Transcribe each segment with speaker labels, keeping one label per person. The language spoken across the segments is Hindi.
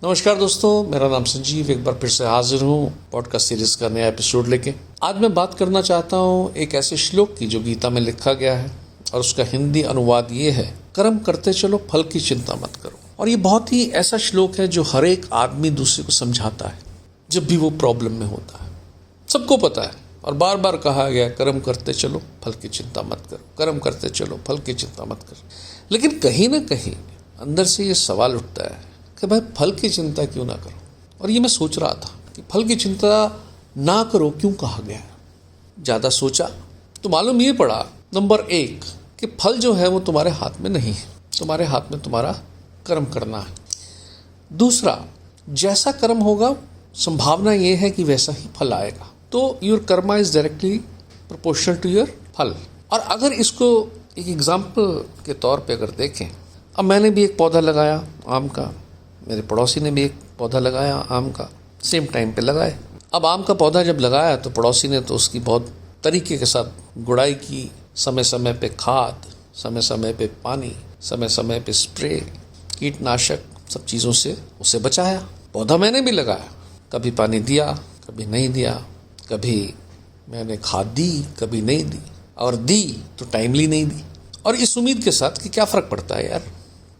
Speaker 1: नमस्कार दोस्तों, मेरा नाम संजीव एक बार फिर से हाजिर हूँ पॉडकास्ट सीरीज का नया एपिसोड लेके। आज मैं बात करना चाहता हूँ एक ऐसे श्लोक की जो गीता में लिखा गया है और उसका हिंदी अनुवाद ये है, कर्म करते चलो फल की चिंता मत करो। और ये बहुत ही ऐसा श्लोक है जो हर एक आदमी दूसरे को समझाता है जब भी वो प्रॉब्लम में होता है। सबको पता है और बार बार कहा गया, कर्म करते चलो फल की चिंता मत करो, कर्म करते चलो फल की चिंता मत करो। लेकिन कहीं ना कहीं अंदर से ये सवाल उठता है कि भाई फल की चिंता क्यों ना करो। और ये मैं सोच रहा था कि फल की चिंता ना करो क्यों कहा गया है। ज़्यादा सोचा तो मालूम ये पड़ा, नंबर 1 कि फल जो है वो तुम्हारे हाथ में नहीं है, तुम्हारे हाथ में तुम्हारा कर्म करना है। दूसरा, जैसा कर्म होगा संभावना ये है कि वैसा ही फल आएगा। तो your karma is directly proportional to your phal. और अगर इसको एक एग्जाम्पल के तौर पे अगर देखें, अब मैंने भी एक पौधा लगाया आम का, मेरे पड़ोसी ने भी एक पौधा लगाया आम का, सेम टाइम पे लगाए। अब आम का पौधा जब लगाया तो पड़ोसी ने तो उसकी बहुत तरीके के साथ गुड़ाई की, समय समय पे खाद, समय समय पे पानी, समय समय पे स्प्रे, कीटनाशक, सब चीज़ों से उसे बचाया। पौधा मैंने भी लगाया, कभी पानी दिया, कभी नहीं दिया, कभी मैंने खाद दी, कभी नहीं दी, और दी तो टाइमली नहीं दी। और इस उम्मीद के साथ कि क्या फ़र्क पड़ता है यार,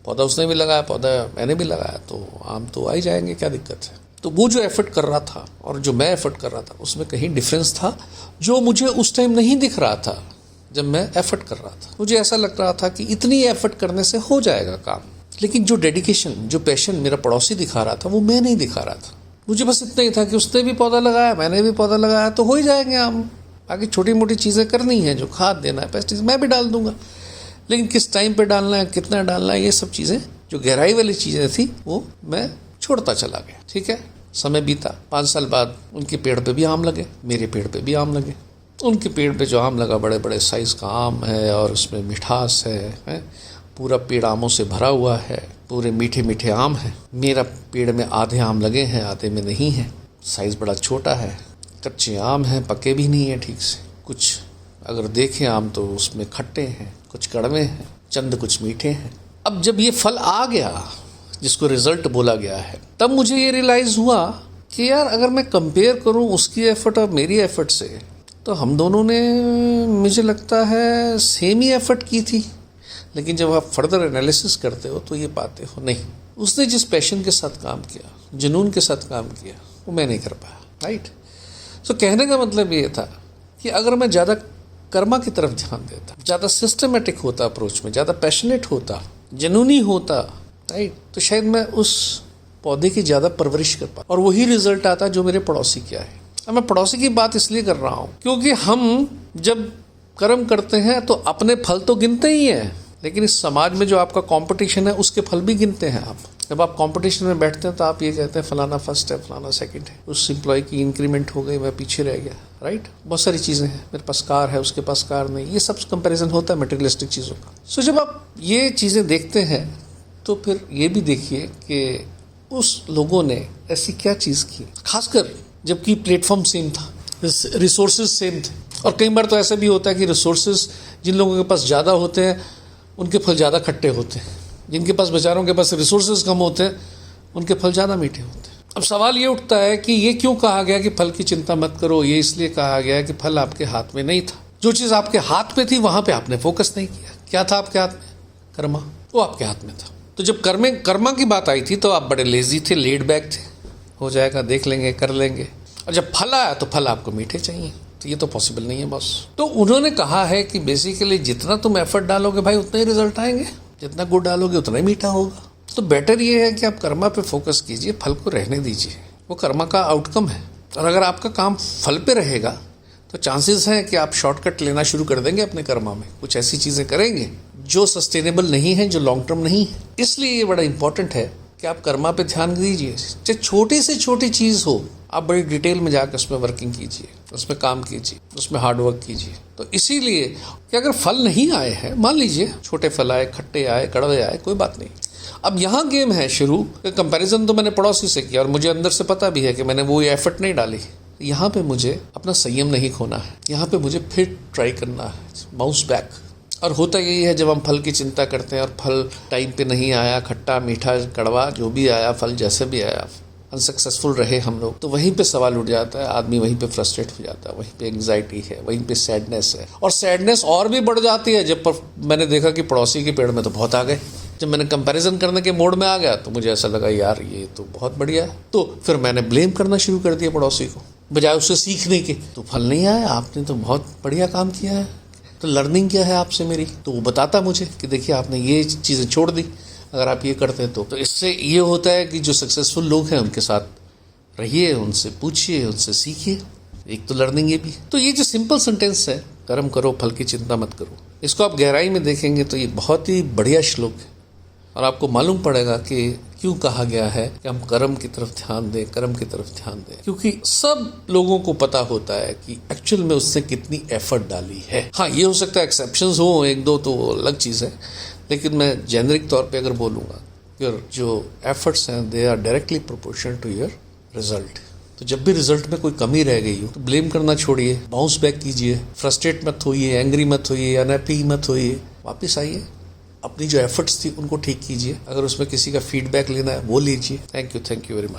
Speaker 1: पौधा उसने भी लगाया, पौधा मैंने भी लगाया, तो आम तो आ ही जाएंगे, क्या दिक्कत है। तो वो जो एफर्ट कर रहा था और जो मैं एफर्ट कर रहा था उसमें कहीं डिफरेंस था जो मुझे उस टाइम नहीं दिख रहा था। जब मैं एफर्ट कर रहा था मुझे ऐसा लग रहा था कि इतनी एफर्ट करने से हो जाएगा काम, लेकिन जो डेडिकेशन, जो पैशन मेरा पड़ोसी दिखा रहा था वो मैं नहीं दिखा रहा था। मुझे बस इतना ही था कि उसने भी पौधा लगाया, मैंने भी पौधा लगाया, तो हो ही जाएंगे आम। आगे छोटी मोटी चीज़ें करनी है, जो खाद देना है, पेस्टिसाइड मैं भी डाल दूंगा, लेकिन किस टाइम पे डालना है, कितना डालना है, ये सब चीज़ें जो गहराई वाली चीज़ें थी वो मैं छोड़ता चला गया। ठीक है, समय बीता, 5 साल बाद उनके पेड़ पे भी आम लगे, मेरे पेड़ पे भी आम लगे। उनके पेड़ पे जो आम लगा बड़े बड़े साइज़ का आम है और उसमें मिठास है, पूरा पेड़ आमों से भरा हुआ है, पूरे मीठे मीठे आम हैं। मेरा पेड़ में आधे आम लगे हैं, आधे में नहीं है, साइज़ बड़ा छोटा है, कच्चे आम हैं, पके भी नहीं है ठीक से। कुछ अगर देखें आम तो उसमें खट्टे हैं, कुछ कड़वे हैं, चंद कुछ मीठे हैं। अब जब ये फल आ गया जिसको रिजल्ट बोला गया है, तब मुझे ये रियलाइज़ हुआ कि यार अगर मैं कंपेयर करूं उसकी एफर्ट और मेरी एफर्ट से, तो हम दोनों ने, मुझे लगता है, सेम ही एफर्ट की थी। लेकिन जब आप फर्दर एनालिसिस करते हो तो ये पाते हो नहीं, उसने जिस पैशन के साथ काम किया, जुनून के साथ काम किया, वो मैं नहीं कर पाया। राइट। तो कहने का मतलब ये था कि अगर मैं ज़्यादा कर्मा की तरफ ध्यान देता, ज़्यादा सिस्टमेटिक होता अप्रोच में, ज़्यादा पैशनेट होता, जुनूनी होता, राइट, तो शायद मैं उस पौधे की ज़्यादा परवरिश कर पाता और वही रिजल्ट आता जो मेरे पड़ोसी किया है। अब मैं पड़ोसी की बात इसलिए कर रहा हूँ क्योंकि हम जब कर्म करते हैं तो अपने फल तो गिनते ही हैं, लेकिन इस समाज में जो आपका कंपटीशन है उसके फल भी गिनते हैं आप। जब आप कंपटीशन में बैठते हैं तो आप ये कहते हैं फलाना फर्स्ट है, फलाना सेकंड है, उस एम्प्लॉय की इंक्रीमेंट हो गई, मैं पीछे रह गया। राइट, बहुत सारी चीज़ें हैं, मेरे पास कार है, उसके पास कार नहीं, ये सब कंपैरिजन होता है मटेरियलिस्टिक चीज़ों का। सो जब आप ये चीज़ें देखते हैं तो फिर ये भी देखिए कि उस लोगों ने ऐसी क्या चीज़ की, खासकर जबकि प्लेटफॉर्म सेम था, रिसोर्सेज सेम थे। और कई बार तो ऐसा भी होता है कि रिसोर्सेज जिन लोगों के पास ज़्यादा होते हैं उनके फल ज़्यादा खट्टे होते हैं, जिनके पास बेचारों के पास रिसोर्सेज कम होते हैं उनके फल ज़्यादा मीठे होते हैं। अब सवाल ये उठता है कि ये क्यों कहा गया कि फल की चिंता मत करो। ये इसलिए कहा गया कि फल आपके हाथ में नहीं था। जो चीज़ आपके हाथ में थी वहाँ पे आपने फोकस नहीं किया। क्या था आपके हाथ में? कर्मा, वो आपके हाथ में था। तो जब कर्मा की बात आई थी तो आप बड़े लेजी थे, लेड बैक थे, हो जाएगा, देख लेंगे, कर लेंगे। और जब फल आया तो फल आपको मीठे चाहिए, तो ये तो पॉसिबल नहीं है बॉस। तो उन्होंने कहा है कि बेसिकली जितना तुम एफर्ट डालोगे भाई उतना ही रिजल्ट आएंगे, जितना गुड़ डालोगे उतना ही मीठा होगा। तो बेटर ये है कि आप कर्मा पे फोकस कीजिए, फल को रहने दीजिए, वो कर्मा का आउटकम है। और अगर आपका काम फल पे रहेगा तो चांसेस हैं कि आप शॉर्टकट लेना शुरू कर देंगे अपने कर्मा में, कुछ ऐसी चीज़ें करेंगे जो सस्टेनेबल नहीं है, जो लॉन्ग टर्म नहीं है। इसलिए ये बड़ा इंपॉर्टेंट है कि आप कर्मा पे ध्यान दीजिए, चाहे छोटी से छोटी चीज़ हो, आप बड़ी डिटेल में जाकर उसमें वर्किंग कीजिए, उसमें काम कीजिए, उसमें हार्ड वर्क कीजिए। तो इसीलिए कि अगर फल नहीं आए हैं, मान लीजिए छोटे फल आए, खट्टे आए, कड़वे आए, कोई बात नहीं। अब यहाँ गेम है शुरू, कंपैरिजन तो मैंने पड़ोसी से किया और मुझे अंदर से पता भी है कि मैंने वो एफर्ट नहीं डाली। यहाँ पे मुझे अपना संयम नहीं खोना है, यहाँ पे मुझे फिर ट्राई करना है, बाउंस बैक। और होता यही है, जब हम फल की चिंता करते हैं और फल टाइम पे नहीं आया, खट्टा मीठा कड़वा जो भी आया, फल जैसे भी आया, अनसक्सेसफुल रहे हम लोग, तो वहीं पे सवाल उठ जाता है, आदमी वहीं पे फ्रस्ट्रेट हो जाता है, वहीं पे एंग्जाइटी है, वहीं पे सैडनेस है। और सैडनेस और भी बढ़ जाती है जब मैंने देखा कि पड़ोसी के पेड़ में तो बहुत आ गए। जब मैंने कंपैरिजन करने के मोड में आ गया तो मुझे ऐसा लगा यार ये तो बहुत बढ़िया है, तो फिर मैंने ब्लेम करना शुरू कर दिया पड़ोसी को, बजाय उससे सीखने के। तो फल नहीं आया, आपने तो बहुत बढ़िया काम किया है, तो लर्निंग क्या है आपसे मेरी? तो वो बताता मुझे कि देखिए आपने ये चीज़ें छोड़ दी, अगर आप ये करते हैं तो इससे ये होता है कि जो सक्सेसफुल लोग हैं उनके साथ रहिए, उनसे पूछिए, उनसे सीखिए। एक तो लर्निंग ये भी। तो ये जो सिंपल सेंटेंस है, कर्म करो फल की चिंता मत करो, इसको आप गहराई में देखेंगे तो ये बहुत ही बढ़िया श्लोक है। और आपको मालूम पड़ेगा कि क्यों कहा गया है कि हम कर्म की तरफ ध्यान दें, कर्म की तरफ ध्यान दें, क्योंकि सब लोगों को पता होता है कि एक्चुअल में उसने कितनी एफर्ट डाली है। हाँ, ये हो सकता है एक्सेप्शंस हो एक दो, तो अलग चीज़ है, लेकिन मैं जेनरिक तौर पे अगर बोलूँगा कि जो एफर्ट्स हैं they are directly proportional to your result. तो जब भी रिजल्ट में कोई कमी रह गई हो तो ब्लेम करना छोड़िए, बाउंस बैक कीजिए, फ्रस्ट्रेट मत होइए, एंग्री मत होइए, अनहैप्पी मत होइए, वापस आइए, अपनी जो एफर्ट्स थी उनको ठीक कीजिए। अगर उसमें किसी का फीडबैक लेना है वो लीजिए। Thank you very much.